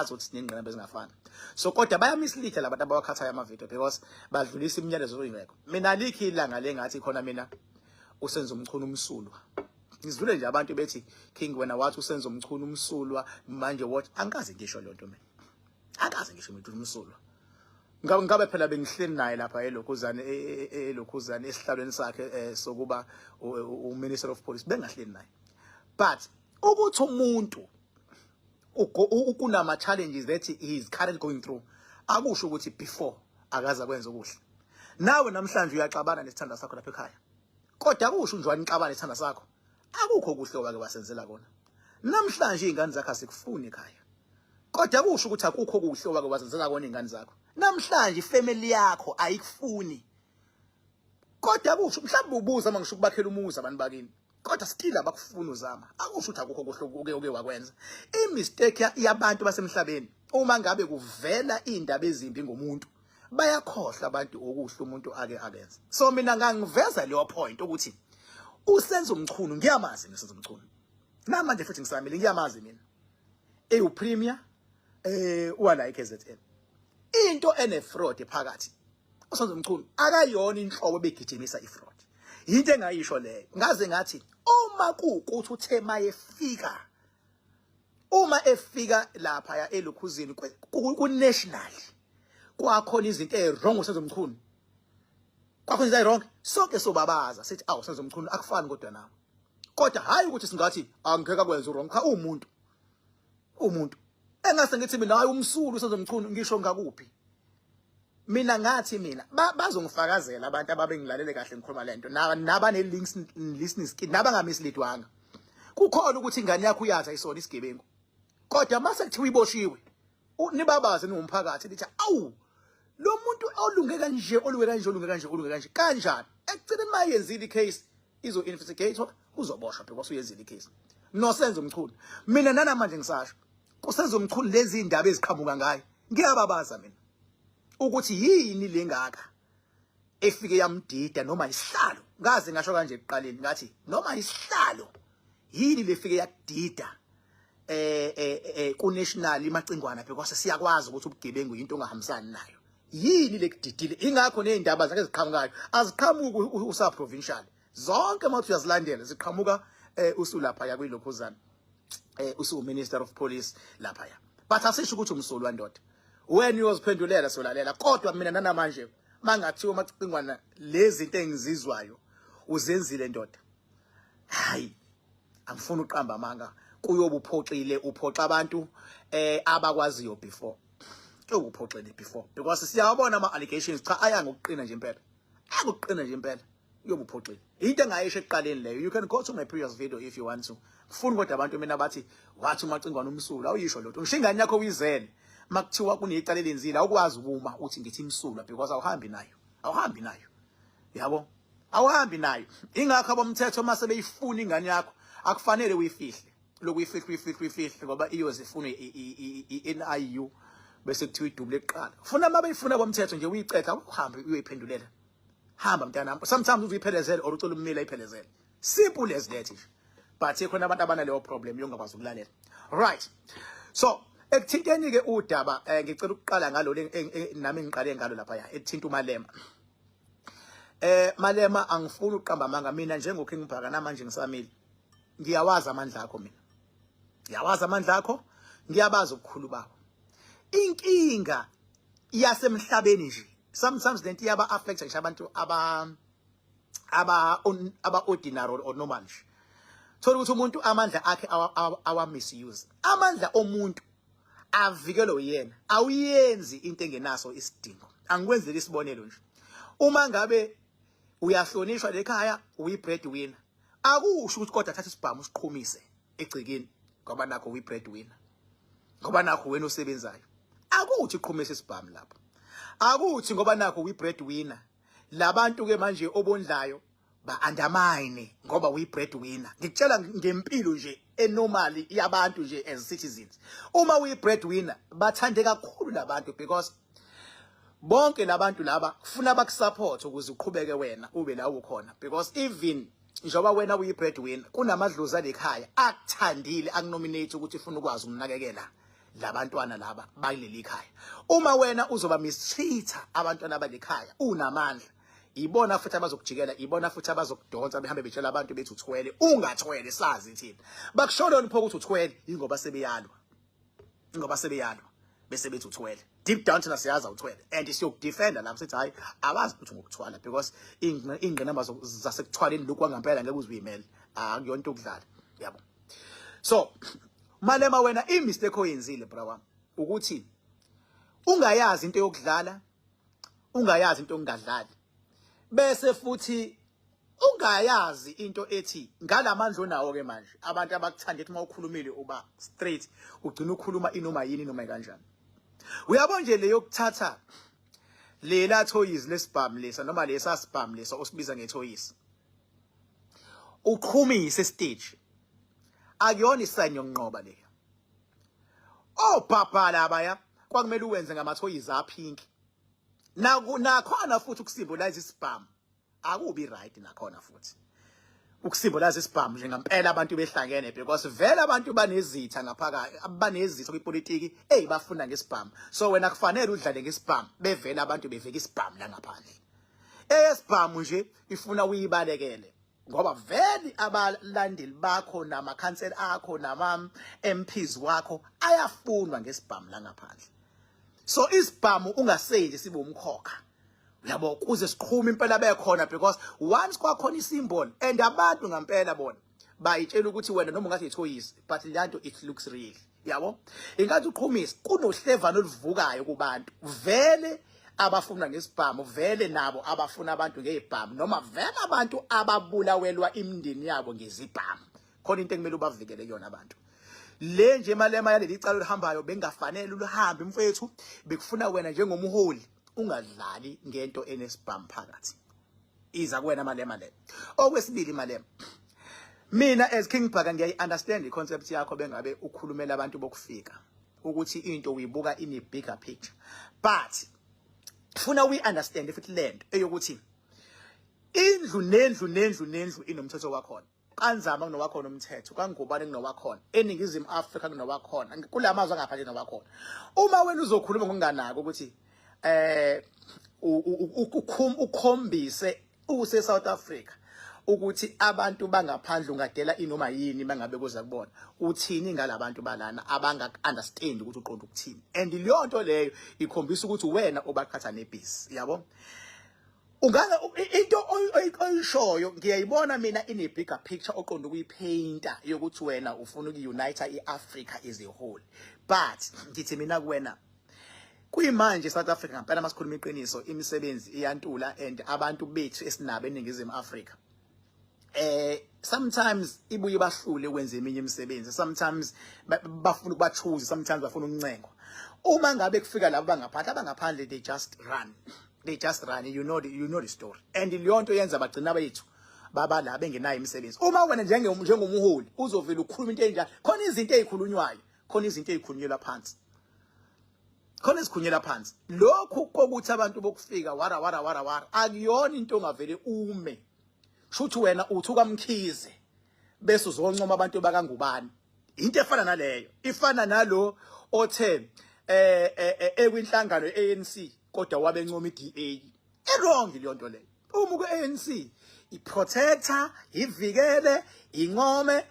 ukuthi sinengqinamba ezingafani. So kodwa bayamislead labantu abawakhathayo ama-video because badlulisa imiyalezo oyingekho. Mina likhi ilanga lengathi khona mina usenza umchunu umsulwa. Ngizwile nje abantu bethi King wena wathi usenza umchunu umsulwa manje what angikaze ngisho lonto mina. Angikaze ngisho umuntu umsulwa. Ngabe phela bengihleli naye lapha elokhuzane esihlalweni sakhe sokuba uMinister of Police bengahleli naye. But ukuthi umuntu ukunama challenges that he is currently going through akusho ukuthi before akaza kwenza okuhle. Nawe namhlanje uyaxabana nesithanda sakho lapha ekhaya. Kodwa akusho njwani ixabana nesithanda sakho. Akukho kuhle obake basenzela kona. Namhlanje izingane zakho asikufuni ekhaya. Kodwa akusho ukuthi akukho kuhle obake basenzela kona izingane zakho. Namhlanje ifamily yakho ayikufuni. Kodwa akusho mhlawumbe ubuza mangisho ukubakhela umuzi abantu bakini. Kodwa still abakufuna uzama. Akusho ukuthi akukho kuhle oke wakwenza. Imistake yabantu basemhlabeni uma ngabe kuvela indaba ezimbi ngomuntu bayakhohlwa abantu okuhle umuntu ake akenza. So mina ngangiveza leyo point ukuthi usenza umchunu ngiyamazi ngisenza umchunu. Namanje futhi ngisamile ngiyamazi mina. Premier wala iKZN. Into ene fraud phakathi. Usenza umchunu akayona inhlobo begijimisa ifraud. Into engayisho leyo. Ngaze ngathi uma kuukuthi uThema efika lapha ya elokhuzini ku national kwakhona izinto ezwrong usenza umchunu. Kwakhona izinto ezwrong sonke sobabaza sithi awu usenza umchunu akufani kodwa nawe. Kodwa hayi ukuthi singathi angeke kwenza wrong cha umuntu engase ngithi mina hayi umsulu usenza umchunu ngisho ngakuphi. Mina ngathi mina bazongifakazela abantu ababengilalele kahle ngikhuluma lento nabane links listening skill nabangamisleadwanga. Kukhona ukuthi ingane yakho uyaza isona isigebengu. Kodwa mase kuthiwa iboshiwe nibabaze nomphakathi lithi awu lo muntu olunge kanje kanjani ekugcineni mayenzile icase izo investigator uzoboshwa because uyenzile icase no senze umchulu. Mina nanamanje ngisasho kusenza umchulu lezi indaba eziqhamuka ngayo ngiyababaza mina ukuthi yini lengaka efike yamdida noma isihlalo. Ngaze ngasho kanje ekuqaleni ngathi noma isihlalo yini lefike yakudida ku national imacingwana because siyakwazi ukuthi ubugebengu into ongahambisani nayo. Yini lekudidile ingakho nezindaba zakhe ziqhamukayo aziqhamuki usa provincial zonke manje uyazilandela ziqhamuka usulapha ya kwilokhuzana usu Minister of Police lapha ya. But asisho ukuthi umsulu wandoda when you was pendulela solalela kodwa mina nanamanje mangathiwa macingwana lezi zinto engizizwayo uzenzile ndoda hayi angifuni uqamba amanga kuyobuphoxile uphoxa abantu abakwaziyo before ubuphoxele before because siyabona ama allegations cha aya ngokuqina nje impela uyobuphoxile into engayisho eqaleni leyo. You can go to my previous video if you want to. Ngifuni kodwa abantu mina bathi wathi umacingwana umsulu awuyisho lotho ngisho ingane yakho uyizele makuthiwa kunecala elenzile awukwazi ukuma uthi ngithi imsulwa because awuhambi nayo yabo awuhambi nayo. Ingakho abomthetho mase beyifuna ingane yakho akufanele uyifihle lokuyifihle ngoba iyozifuna iNIU bese kuthiwa idubule eqala ufuna mabeyifuna bomthetho nje uyicetha uhambe uyiphendulela hamba mntanami sometimes uzuyiphelezele or ucela ummeli ayiphelezele simple as that. But ikhona abantu abana leyo problem yongakwazi ukulalela right. So ekuthinteni ke udaba ngicela ukuqala ngalo nami ngiqale ngalo lapha ya ethinta uMalema. Malema angifuni uqamba amanga mina njengo King Bhaka namanje ngisamile ngiyawazi amandla akho mina ngiyawazi amandla akho ngiyabaza ukukhulu bakho. Inkinga yasemhlabeni nje sometimes lento iyaba affect ngisho abantu aba ordinary or normal nje. Thola ukuthi umuntu amandla akhe awa misuse. Amandla omuntu avikelo yena awuyenzi into engenaso isidingo. Angikwenzele isibonelo nje uma ngabe uyahlonishwa lekhaya uyi breadwinner akusho ukuthi kodwa thatha isibhamu usiqhumise egcikeni ngoba nakho uyi breadwinner ngoba nakho wena osebenzayo akuthi iqhumise isibhamu lapho akuthi ngoba nakho uyi breadwinner labantu ke manje obondlayo ba undermine ngoba uyi breadwinner. Ngikutshela ngempilo nje enormal yabantu nje as citizens uma uyi breadwinner bathande kakhulu labantu because bonke labantu laba kufuna bakusupport ukuze uqhubeke wena ube la ukhona because even njoba wena uyi breadwinner kunamadlozi alekhaya akuthandile akunominate ukuthi ufuna ukwazi ukunakekela labantwana laba bayileli khaya. Uma wena uzoba mistreater abantwana balekhaya unamandla, ibona futhi abazokujikela, ibona futhi abazokudonsa behambe betshela abantu bethi uthwele, ungathwele sazi thina. Bakusholoni pho ukuthi uthwele ingoba sebeyalwa. Ingoba sebeyalwa bese bethi uthwele. Deep down thina siyaza uthwele and siyokudefenda lapho sithi hayi abazi ukuthi ngokuthwala because ingqinamba zasekuthwaleni lokhu kwangempela ngeke uzuyimele. Akuyona into okudlala, yabo. So Malema wena imistake oyenzile bra wami ukuthi ungayazi into yokudlala, ungayazi into ongadlali. Bese futhi ungayazi into ethi ngalamandla onawo ke manje abantu abakuthanda ethi mawukhulumile uba straight ugcina ukhuluma inoma yini noma kanjani. Uyabona nje leyo kuthatha lela toys lesibhamu lesa noma lesa sibhamu lesa osibiza ngetoys. Uqhumise stage. Akuyona isign yokunqoba leyo. Baba labaya kwakumele uwenze ngamathoyizi apink. Nakhona futhi ukusymbolize isibhamu. Akubi right nakhona futhi. Ukusymbolize isibhamu njengempela abantu behlangene because vele abantu banezitha ngaphakathi, abanezitha kwipolitiki bafunda ngesibhamu. So wena kufanele udlale ngesibhamu bevela abantu beveka isibhamu la ngaphandle. Esibhamu nje ifuna uyibalekele. Ngoba vele abalandeli bakho namakhansela akho nama MPs wakho ayafunwa ngesibhamu la ngaphandle. So isibhamu ungasendi sibe umkhokha. Yabo kuze siqhuma impela bekhona because once kwakhona isymbol and abantu ngempela bona bayitshela ukuthi wena noma ungathi ithoyisi but lanto it looks real. Yabo ingathi uqhumisa kunohlevano oluvukayo kubantu. Vele abafuna ngesibhamu vele nabo abafuna abantu ngeibhamu noma vele abantu ababulawelwa imindeni yabo ngezibhamu. Khona into ekumele ubavikele yona abantu. Le nje Malema yaleli icala lihambayo bengafanele uhambe mfethu bekufuna wena njengomholi ungadlali ngento enesibhamu phakathi. Iza kuwena Malema le. Okwesibili Malema. Mina as King Bhaka ngiyayi understand iconcept yakho bengabe ukhulumela abantu bokufika ukuthi into uyibuka in a bigger picture. But funa we understand if it land eyokuthi indlu nendlu inomthetho wakhona. Kanzama kunowakhona umthetho, kangubani kunowakhona. Eningizimu Afrika kunowakhona. Kulamazwe angaphandle nowakhona. Uma wena uzokhuluma ngokunganako ukuthi ukhombise use South Africa ukuthi abantu bangaphandle ungadela inoma yini mangabe kuza kubona uthini ngalabantu balana abanga understand ukuthi uqonda ukuthini. And leyo nto leyo ikhombisa ukuthi wena obaqhatha nebhisi, yabo. Ungaza into oyishoyo ngiyayibona mina in a bigger picture oqonda ukuyipainta yokuthi wena ufuna ukuunite iAfrica as a whole. But ngithi mina kuwena kuyimanje South Africa ngempela masikhuluma iqiniso imisebenzi iyantula and abantu bethu esinabo eningizimu Africa sometimes ibuye bahlule ukwenza eminye imisebenzi, sometimes bafuna ukubachuza, sometimes bafuna ukuncenga. Uma ngabe kufika labo bangaphandle they just run, you know the story. And leyo nto yenza bagcina bethu baba la bengenayo imisebenzi. Uma wena njengomholi uzovela ukukhuluma into enjalo, khona izinto ezikhulunywayo, khona izinto ezikhulunyelwa phansi. Khona isikhunyela phansi. Lokhu kokuthi abantu bokufika wara akuyona into ongavele ume. Shuthi wena uthuka Mkhize bese uzoncoma abantu bakangubani. Into efana naleyo, ifana nalo othe ekwinhlangano ANC kodwa wabencoma iDA. Wrong leyo nto leyo. Uma ku ANC iprotector, ivikele, ingome,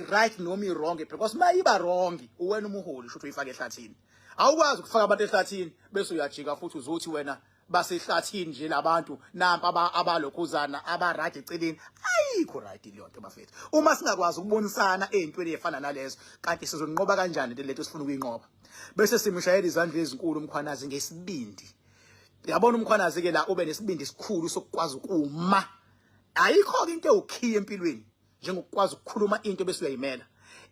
right noma wrong because mayiba wrong uwena umuholi shuthi uyifaka ehlathini. Awukwazi ukufaka abantu ehlathini bese uyajika futhi uzothi wena basehlathini nje labantu nampa abalokhuzana aba-right eceleni. Ayikho right leyo nto bafethu. Uma singakwazi ukubonisana ezintweni ezifana nalezo kanti sizonqoba kanjani leto sifuna ukuyinqoba. Bese simshayela izandla ezinkulu umkhwanazi ngesibindi. Yabona umkhwanazi ke la ube nesibindi esikhulu sokukwazi ukuma. Ayikho into ewukhiye empilweni njengokwazi ukukhuluma into bese uyayimela.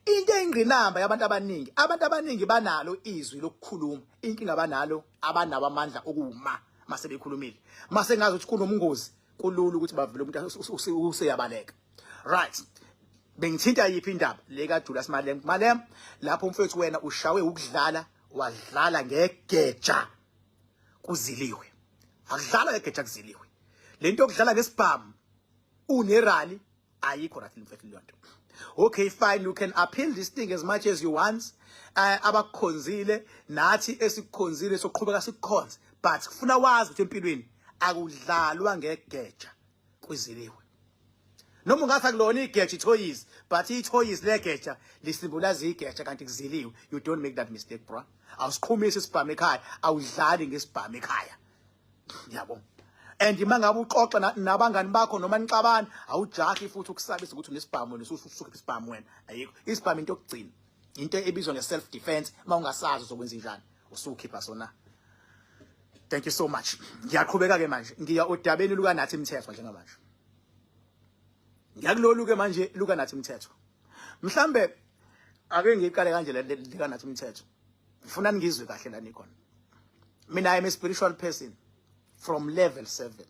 Into engqinamba yabantu abaningi banalo izwi lokukhuluma. Inkinga abanawo amandla okuma mase bekhulumile. Mase ngazi ukuthi kunomungozi kulula ukuthi bavele umuntu useyabaleka. Right. Bengithinta yiphi indaba le ka Julius Malema lapho mfethu wena ushawe ukudlala wadlala ngegeja kuziliwe. Akudlala ngegeja kuziliwe. Lento yokudlala ngesibhamu unerali ayikho right mfethu leyo nto. Okay, fine, you can appeal this thing as much as you want. Abakukhonzile nathi esikukhonzile soqhubeka sikukhonze, but kufuna wazi ukuthi empilweni akudlalwa ngegeja kwiziliwe. Noma ungathi akulona igeja ithoyizi, but ithoyizi legeja lisimbolaza igeja kanti kuziliwe. You don't make that mistake, bro. Awusikhumisa isibhamu ekhaya, awudlali ngesibhamu ekhaya. Yabo. And mangabe uxoxa nabangani bakho noma nixabana awujahi futhi ukusabisa ukuthi unesibhamu nesusuke isibhamu wena. Ayikho. Isibhamu into yokugcina. Into ebizwa nge-self defense mawungasazi uzokwenza njani usukhipha sona. Thank you so much. Ngiyaqhubeka ke manje. Ngiya odabeni luka Nathi Mthethwa njengamanje. Ngiyakulolu ke manje luka Nathi Mthethwa. Mhlambe ake ngiqale kanje lika Nathi Mthethwa. Ngifuna ngizwe kahle la nikhona. Mina I am a spiritual person from level 7.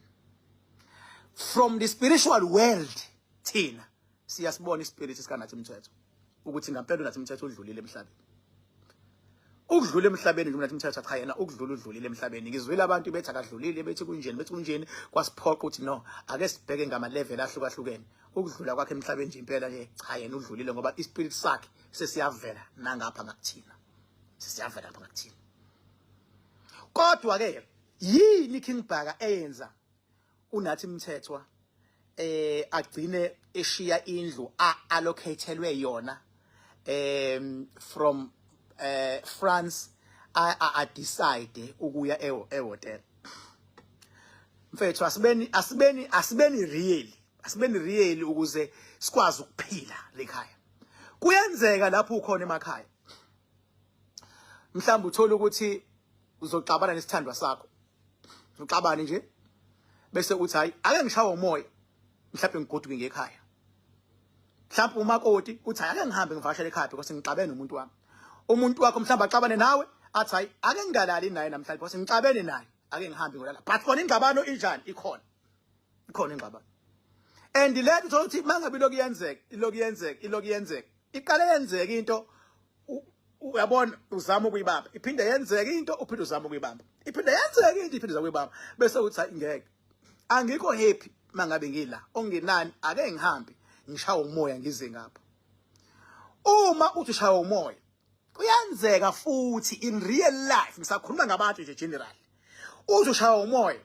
From the spiritual world thina siyasibona ispirit sika Nathi Mthethwa ukuthi ngampela uNathi Mthethwa udlulile emhlabeni. Ukudlula emhlabeni nje uNathi Mthethwa cha yena udlulile emhlabeni. Ngizwile abantu bethi akadlulile bethi kunjeni kwasiphoqa ukuthi no ake sibheke ngama level ahlukahlukene. Ukudlula kwakhe emhlabeni nje impela nje cha yena udlulile ngoba ispirit sakhe sesiyavela nangapha ngakuthina. Sesiyavela lapha ngakuthina. Kodwa ke yini King Bhaka eyenza uNathi Mthethwa agcine eshiya indlu allocateelwe yona from France I decide ukuya ehotel. Mfethu asibeni real ukuze sikwazi ukuphila lekhaya. Kuyenzeka lapho ukhona emakhaya. Mhlawumbe uthola ukuthi uzoxabana nesithandwa sakho. Uxabane nje bese uthi hayi ake ngishawe umoya mhlawumbe ngigoduke ngekhaya. Mhlawumbe umakoti uthi ake ngihambe ngivashele ekhaya because ngixabene nomuntu wami. Umuntu wakho mhlawumbe axabane nawe athi hayi ake ngingalali naye namhlanje because ngixabene naye ake ngihambe ngolala. But khona ingxabano injani ikhona ingxabano. And lethu thothi mangabe iloku yenzeka iqale yenzeka into uyabona uzama ukuyibamba iphinde yenzeka into uphinde uzama ukuyibamba iphinde yenzeka into iphinde uzama ukuyibamba bese uthi hayi ngeke angikho happy mangabe ngila ongenani ake ngihambe ngishawa umoya ngize ngapha. Uma uthi ushaya umoya kuyenzeka futhi in real life ngisakhuluma ngabantu nje general uthi ushaya umoya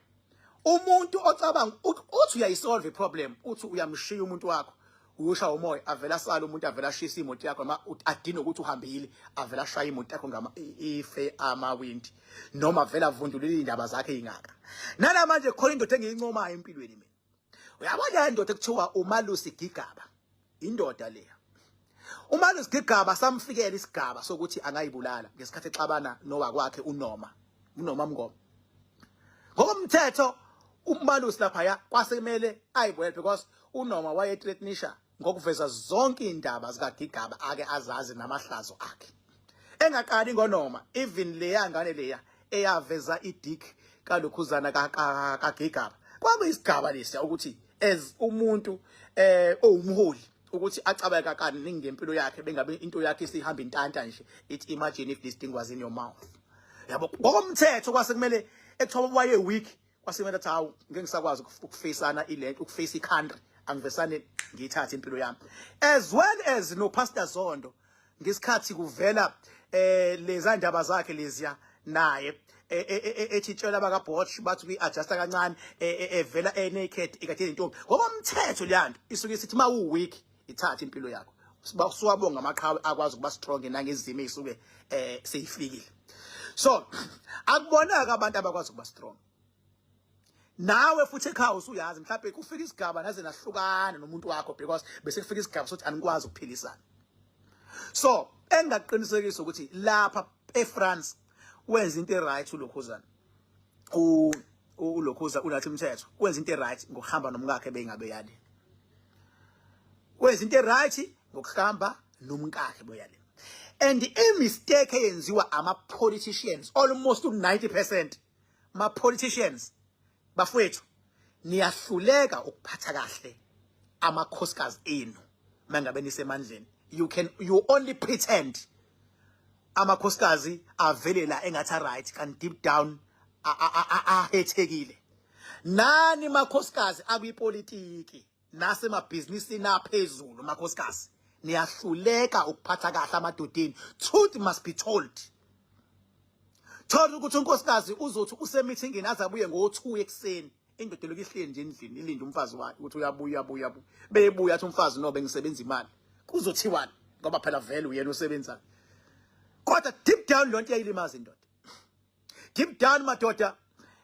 umuntu ocabanga uthi uyayisolve iproblem uthi uyamshiya umuntu wakho uyosha umoya avela sala umuntu avela shisa imoto yakho noma adine ukuthi uhambile avela shaya imoto yakho ngama ife amawindi noma avela vundulile indaba zakhe ingaka. Nalamanje khona indoda engiyincomayo empilweni mina. Uyabona indoda ekuthiwa uMalusi Gigaba. Indoda leya. uMalusi Gigaba samfikela isigaba sokuthi angayibulala ngesikhathi exabana nowa kwakhe uNoma Mngoma. Ngokomthetho uMalusi lapha ya kwasemele ayibulale because uNoma wayethreatenisha ngokuveza zonke indaba zika Gigaba ake azazi namahlazo akhe. Engaqali ngoNoma even leya ngane leya eyaveza idick kalokhuzana ka Gigaba. Kwakuyisigaba lesiya ukuthi as umuntu owumholi ukuthi acabaye kakani ngempilo yakhe bengabe into yakhe isihamba intanta nje. It imagine if this thing was in your mouth. Yabo ngokomthetho kwasekumele ekuthiwa waye weak kwasemele athi hawu ngeke ngisakwazi ukufacana ilento ukuface iCountry angivesane ngiyithatha impilo yami. As well as no Pastor Zondo ngesikhathi kuvela leza ndaba zakhe leziya naye ethitshela baka Botch bathi uyi-adjusta kancane evela naked ikade intombi ngoba umthetho leyanto isuke isithi mawu weak ithatha impilo yakho siwabonga amaqhawe akwazi ukuba strong nangezimo ezisuke seyifikile. So akubonaka abantu abakwazi ukuba strong. Nawe futhi ekhaya usuyazi mhlawumbe kufika isigaba naze nahlukana nomuntu wakho because bese kufika isigaba sokuthi anikwazi ukuphilisana. So engaqinisekisa ukuthi lapha eFrance wenza into right uLokhuzana uLokhuza uNathi Mthethwa wenza into right ngokuhamba nomkakhe bengabe yale. Wenza into right ngokuhamba nomkakhe boyale. And a mistake eyenziwa ama politicians almost 90% ma politicians bafowethu niyahluleka ukuphatha kahle amakhosikazi enu mangabe nisemandleni. You only pretend amakhosikazi avelela engathi right kan deep down ahethekile. Nani makhosikazi akuyipolitiki nasemabhizinisini aphezulu makhosikazi niyahluleka ukuphatha kahle amadodeni. Truth must be told. Thola ukuthi unkosikazi uzothi usemithingini azabuye ngo2 ekseni. Indoda lokuhleli nje endlini ilinde umfazi wakhe ukuthi uyabuya. Bebuya athi umfazi no bengisebenza imali. Kuzothiwani ngoba phela vele uyena osebenza. Kodwa deep down lonto iyayilimaza indoda. Deep down madoda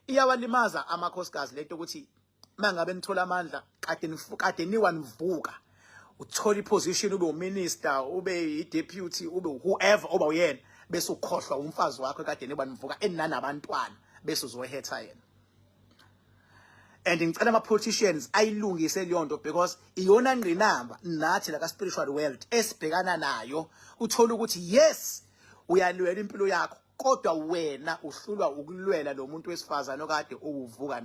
iyawalimaza amakhosikazi lento ukuthi mangabe nithola amandla kade niwanivuka. Uthola iposition ube uminister, ube i-deputy, ube whoever oba uyena bese ukhohlwa umfazi wakho kade nebanivuka enanabantwana bese uzohetha yena. And ngicela ama politicians ayilungise leyo nto because iyona ngqinamba nathi la ka spiritual world esibhekana nayo. Uthola ukuthi yes uyalwela impilo yakho kodwa wena uhlulwa ukulwela lo muntu wesifazana okade uvuka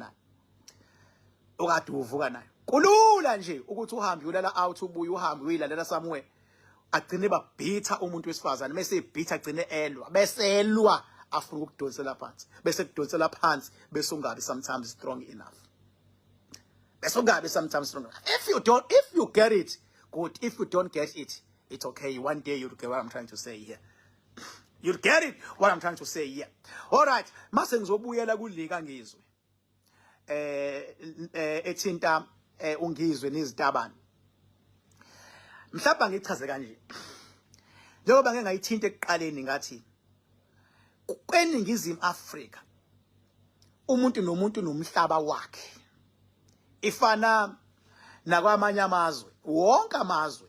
naye. Kulula nje ukuthi uhambe ulala out ubuye uhambe uyilalela somewhere. Agcine babhitha umuntu wesifazana bese ebhitha agcine elwa bese elwa afuna ukudonsela phansi bese kudonsela phansi bese ungabi sometimes strong enough. Bese ungabi sometimes strong enough. If you get it, good. If you don't get it, it's okay. One day you'll get what I'm trying to say here. You'll get it what I'm trying to say here. All right. Mase ngizobuyela kulika ngizwe. Ethinta ungizwe nezitabane. Mhlawumbe ngichaze kanje. Njengoba ngeke ngayithinta ekuqaleni ngathi kweningizimu Afrika umuntu nomuntu nomhlaba wakhe. Ifana nakwamanye amazwe, wonke amazwe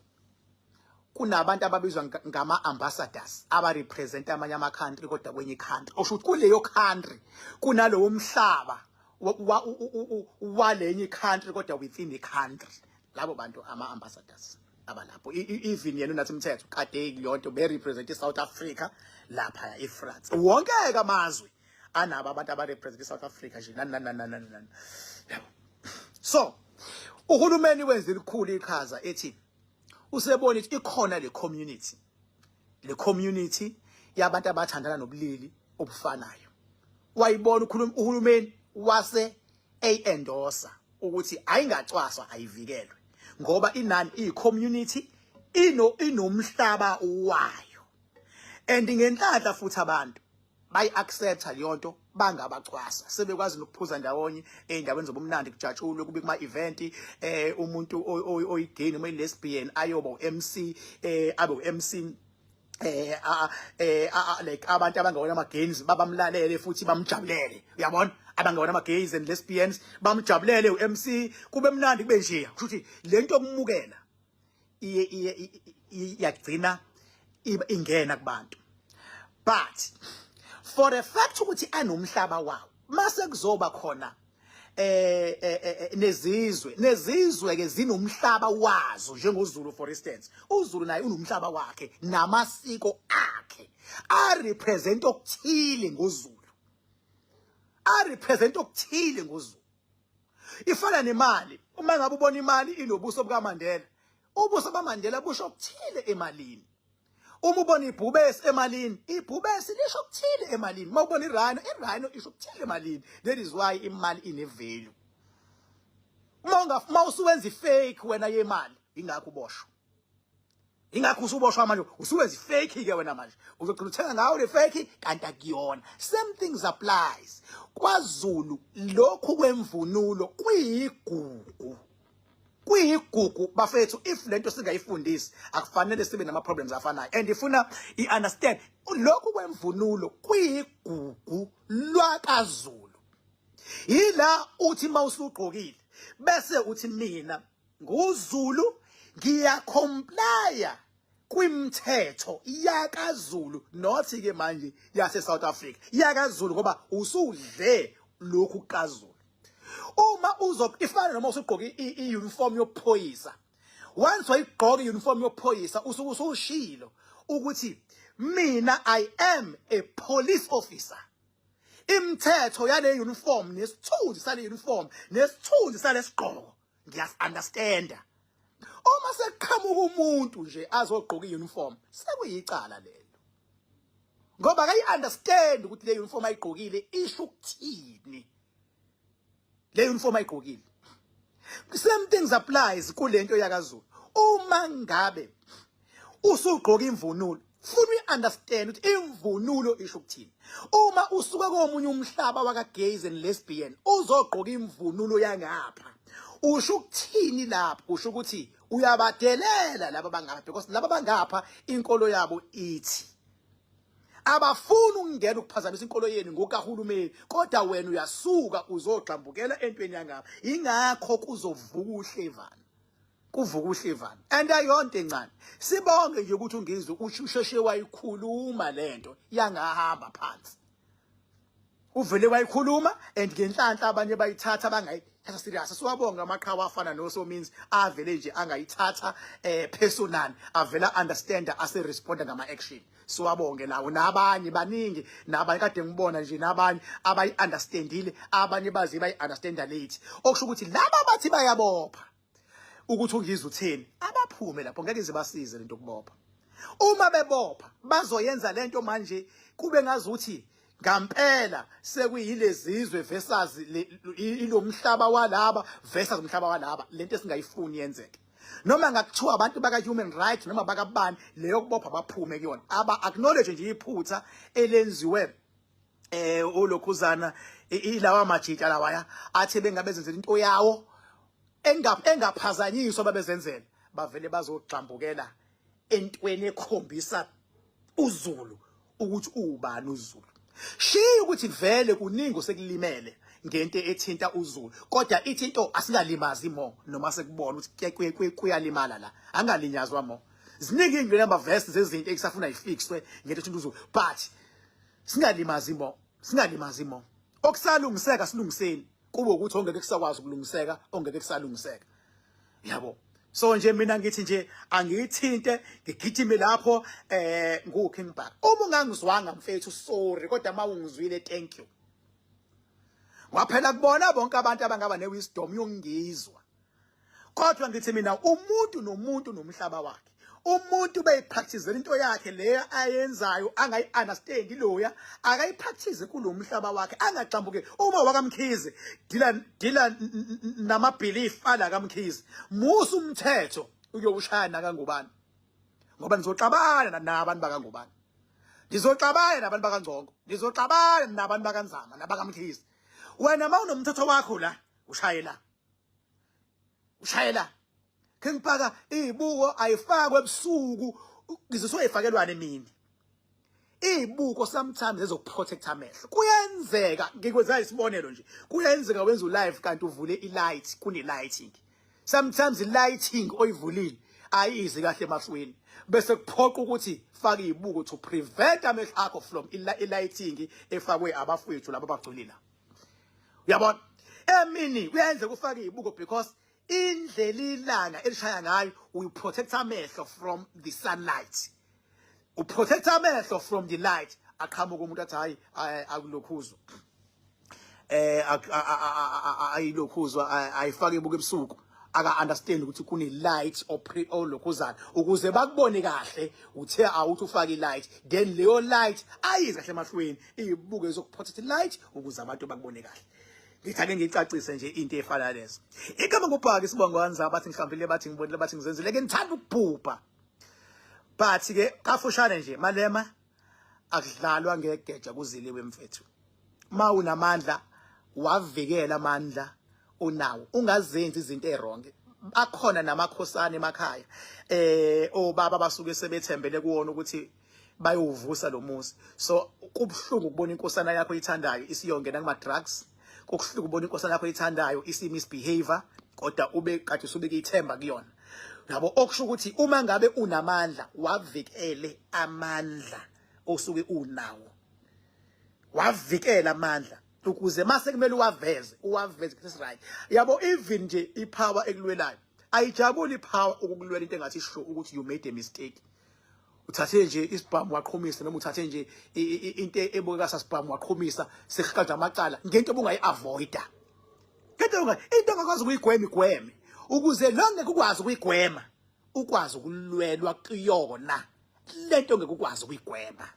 kunabantu ababizwa ngama ambassadors abarepresent amanye ama country kodwa kwenye country. Osho ukuthi kuleyo country kunalowo mhlaba walenye country kodwa within the country. Labo bantu ama ambassadors abalapho. Even yena unathi umthetho kade yonto be represent iSouth Africa lapha eFrance. Wonke amazwe anabo abantu abarepresent iSouth Africa nje. So uhulumeni wenze likhulu iqhaza ethi usebona ukuthi ikhona le community yabantu abathandana nobulili obufanayo. Wayibona uhulumeni wase endorser ukuthi ayingacwaswa ayivikelwe ngoba inani community inomhlaba wayo. And ngenhlanhla futhi abantu bayi accepta leyonto bangabacwasa sebekwazi ukuphuza ndawonye endaweni zobumnandi kujatshulwe kube kuma event umuntu oyigay noma lesbian ayoba uMC abe uMC like abantu abangawona ama gays babamlalele futhi bamjabulele. Uyabona abangawona ama gays and lesbians bamjabulele uMC kube mnandi kube nje. Ukuthi lento okumukela iyagcina ingena kubantu. But for the fact ukuthi anomhlaba wawo mase kuzoba khona nezizwe ke zinomhlaba wazo njengoZulu for instance. uZulu naye unomhlaba wakhe namasiko akhe represent okuthile ngoZulu. Ifana nemali. Uma ngabe ubona imali inobuso buka Mandela, ubuso baMandela busho okuthile emalini. Uma ubona ibhubesi emalini, ibhubesi lisho okuthile emalini. Uma ubona irhino isho okuthile emalini. That is why imali ine value. Uma usuwenza fake wena yemali, ingakho uboshwa. Ingakho usuboshwa manje, usuwenza fake ke wena manje. Uzogcina uthenga ngawo le fake kanti akuyona. Same things applies. KwaZulu lokhu kwemvunulo kuyigugu bafethu. If lento singayifundisi akufanele sibe nama problems afanayo. And ifuna understand lokhu kwemvunulo kuyigugu lwakaZulu. Yila uthi mawusugqokile bese uthi mina nguZulu ngiyakomplya kwimthetho yakaZulu nothi ke manje yase South Africa yakaZulu ngoba usudle lokhu kaZulu. Uma ifana noma usugqoka i-uniform yophoyisa. Once wayigqoka i-uniform yophoyisa usushilo ukuthi mina I am a police officer. Imithetho yale uniform nesithunzi sale uniform nesithunzi sale sigqoko ngiyasunderstanda. Uma seqhamuka umuntu nje azogqoka i-uniform sekuyicala lelo. Ngoba akayi-understand ukuthi le uniform ayigqokile isho ukuthini. Le uniform ayigqokile. Same things applies kulento yakaZulu. Uma ngabe usugqoka imvunulo funa uyi-understand ukuthi imvunulo isho ukuthini. Uma usuka komunye umhlaba waka-gays and lesbian uzogqoka imvunulo yangapha, usho ukuthini lapho? Usho ukuthi uyabadelela laba bangapha, because laba bangapha inkolo yabo ithi abafuni ukungena ukuphazamisa inkolo yenu ngokahulumeni, kodwa wena uyasuka uzogxambukela entweni yangapha. Ingakho kuzovuka uhlevana, kuvuka uhlevana. And ayonto encane, sibonge nje ukuthi ungizwe usheshe wayikhuluma lento yangahamba phansi, uvele wayikhuluma and ngenhlanhla abanye bayithatha bangayithatha serious. Siwabonga amaqhawe afana noSominzi avele nje angayithatha personal, avela understand ase respond ngama action. Siwabonge nawo nabanye baningi, nabanye kade ngibona nje nabanye abayi understandile, abanye bazi bayi understand late, okusho ukuthi laba bathi bayabopha ukuthi ungizwe utheni abaphume lapho ngeke zibasize lento kubopha. Uma bebopha bazoyenza lento manje kube ngazuthi ngampela sekuyilezizwe versus ilomhlaba walaba versus umhlaba walaba, lento esingayifuni yenzeke. Noma ngakuthiwa abantu baka human rights noma bakabani leyo kubopha baphume kuyona, aba acknowledge nje iphutha elenziwe olokhuzana ilawa majita lawaya athi bengabezenzela into yawo engaphazanyiswa babezenzela, bavele bazogxambukela entweni ekhombisa uZulu ukuthi ubani uZulu. Shiya ukuthi vele kuningi osekulimele ngento ethinta uZulu, kodwa ithi into asingalimazi mo noma sekubona ukuthi kuyalimala la, angalinyazwa mo. Ziningi ingqinamba verses zezinto ekusafuna ifixwe ngento ethinta uZulu, but singalimazi mo, singalimazi mo. Okusalungiseka silungiseni, kube ukuthi ongeke kusakwazi ukulungiseka, ongeke kusalungiseka. Yabo. So nje mina ngithi nje angiyithinte ngigijime lapho nguKing Bhaka. Uma ungangizwanga mfethu sorry, kodwa mawungizwile thank you. Waphela kubona bonke abantu abangaba newisdom yongizwa. Kodwa ngithi mina umuntu nomuntu nomhlaba wakhe. Umuntu beyipractice into yakhe leya ayenzayo angayi-understand loya akayipractice kulomhlaba wakhe, angagxambuke. Uma wakamkhize dila nama-belief ala kaMkhize, musa umthetho uyowushaya kangubani, ngoba nizoxabana nabantu bakangubani, nizoxabana nabantu bakaNgcongo, nizoxabana nabantu bakaNzama nabakamkhize. Wena mawunomthetho wakho la ushayela, ushayela. King Bhaka ibuko ayifakwe ebusuku, ngizoyifakelwane mina. Ibuko sometimes ezokuprotect amehlo. Kuyenzeka ngikwenza isibonelo nje. Kuyenzeka wenza ulive kanti uvule ilight kune lighting. Sometimes ilighting oyivulile ayizi kahle emahlweni. Bese kuphoqa ukuthi faka ibuko to prevent amehlo akho from ilighting efakwe abafowethu laba bagculila. Uyabona? Emini kuyenza kufaka ibuko because indlela ilanga elishaya ngayo we protect amehlo from the sunlight, we protect amehlo from the light. Aqhamuka umuntu athi hayi akulokhuzwa ayilokhuzwa ayifake ibuko ebusuku, aka understand ukuthi kune light olokhuzana ukuze bakubone kahle, uthe awuthi ufake light then leyo light ayizi kahle emahlweni, ibuko ezokuprotect light ukuze abantu bakubone kahle. Ngithake ngicacise nje into efana lezo. Igama nguBhaka isibongo wanza bathi ngihlambile, bathi ngibonile, bathi ngizenzile ke ngithanda ukubhubha. But ke kafushane nje Malema akudlalwa ngegeja kuziliwe mfethu. Ma unamandla wavikela amandla onawo, ungazenzi izinto ezirong. Akhona namakhosana emakhaya obaba basuke sebethembele kuwona ukuthi bayovusa lo muzi. So kubhlungu ukubona inkosana yakho ithandayo isiyongena kuma drugs, kokuhluka ubona inkosana yakho ithandayo isi-misbehavior, kodwa ube kade usubeke ithemba kuyona. Yabo okusho ukuthi uma ngabe unamandla wavikele amandla osuke unawo, wavikela amandla ukuze mase kumele uwaveze this right. Yabo even nje ipower ekulwelayo ayijabuli ipower ukukulwela into engathi sho ukuthi you made a mistake. Uthathe nje isibhamu waqhumisa noma uthathe nje into ebukeka sasibhamu waqhumisa sekhaza amacala ngento obungayi-avoida, into ongakwazi ukuyigwema igweme, ukuze lonke ukwazi ukuyigwema ukwazi ukulwelwa kuyona lento ongeke ukwazi ukuyigwema.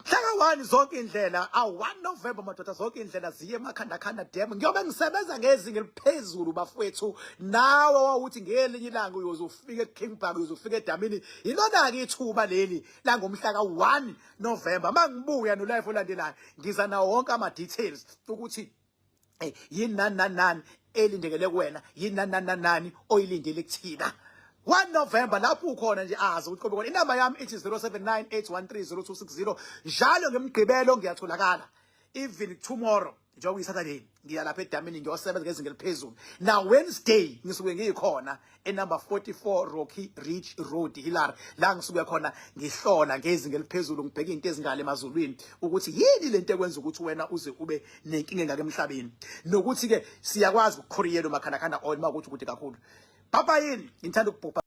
Mhlaka 1 zonke indlela 1 November madoda zonke indlela ziye emakhanda dam ngiyobe ngisebenza ngezinga eliphezulu bafowethu nawe wawuthi ngelinye ilanga uyozofika eKing Park uyozofika edamini ilona ke ithuba leli la ngomhla ka1 November mangibuya no live olandelayo ngiza nawo wonke ama details ukuthi yini nani elindekele kuwena yini nani oyilindele kuthina 1 November lapho ukhona nje azi ukuthi qobe khona inamba yami ithi 0798130260 njalo ngemgqibelo ngiyatholakala even tomorrow njengoba uyisaturday ngiya lapha edamini ngiyosebenza ngezinga eliphezulu na Wednesday ngisuke ngiyikhona enumber 44 Rocky Ridge Road Hillary la ngisuke khona ngihlola ngezinga eliphezulu ngibheka into ezingale emazulwini ukuthi yini lento ekwenza ukuthi wena uze ube nenkinga ngake emhlabeni nokuthi ke siyakwazi ukukhoriyela umakhanda oil makuthi ukuthi kakhulu papa yini ngithanda ukubhubha